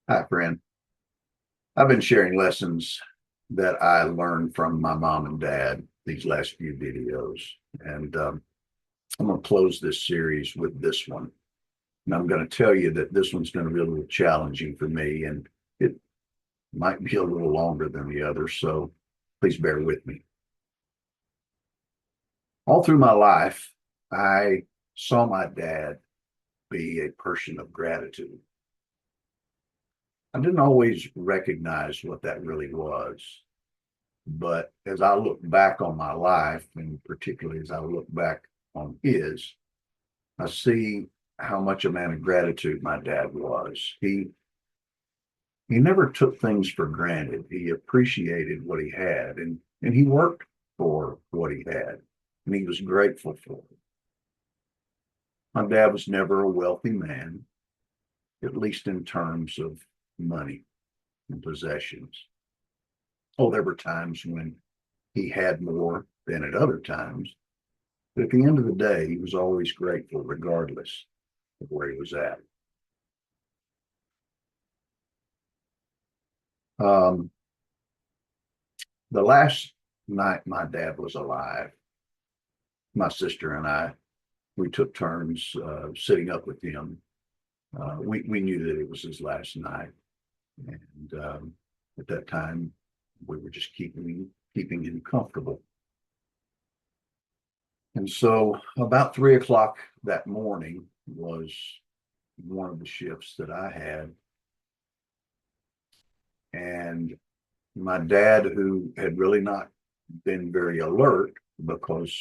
Hi, friend. I've been sharing lessons that I learned from my mom and dad these last few videos. And I'm going to close this series with this one. And I'm going to tell you that this one's going to be a little challenging for me, and it might be a little longer than the others. So please bear with me. All through my life, I saw my dad be a person of gratitude. I didn't always recognize what that really was. But as I look back on my life, and particularly as I look back on his, I see how much a man of gratitude my dad was. He never took things for granted. He appreciated what he had, and he worked for what he had, and he was grateful for it. My dad was never a wealthy man, at least in terms of money and possessions. Oh, there were times when he had more than at other times. But at the end of the day, he was always grateful, regardless of where he was at. Um, the last night my dad was alive, my sister and I, we took turns sitting up with him. We knew that it was his last night, and at that time, we were just keeping him comfortable. And so, about 3 o'clock that morning was one of the shifts that I had, and my dad, who had really not been very alert because,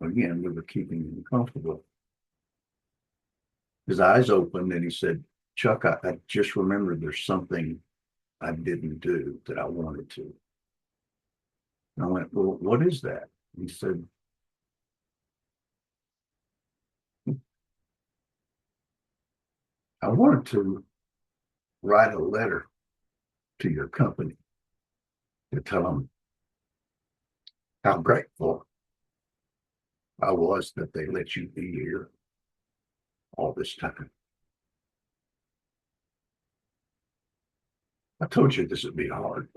again, we were keeping him comfortable, his eyes opened and he said, Chuck, I just remembered there's something I didn't do that I wanted to. And I went, well, what is that? He said, I wanted to write a letter to your company to tell them how grateful I was that they let you be here all this time. I told you this would be hard.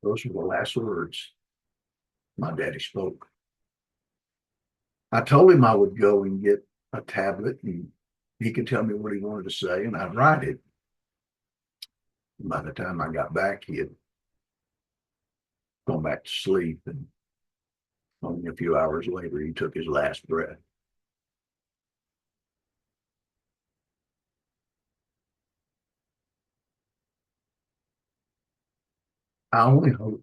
Those were the last words my daddy spoke. I told him I would go and get a tablet and he could tell me what he wanted to say and I'd write it. By the time I got back, he had gone back to sleep, and only a few hours later, he took his last breath. I only hope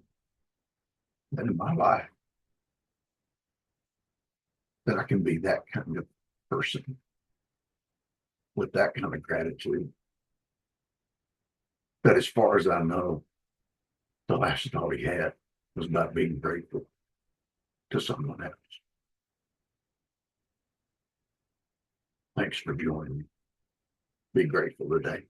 that in my life that I can be that kind of person with that kind of gratitude. That as far as I know, the last thought he had was about being grateful to someone else. Thanks for joining me. Be grateful today.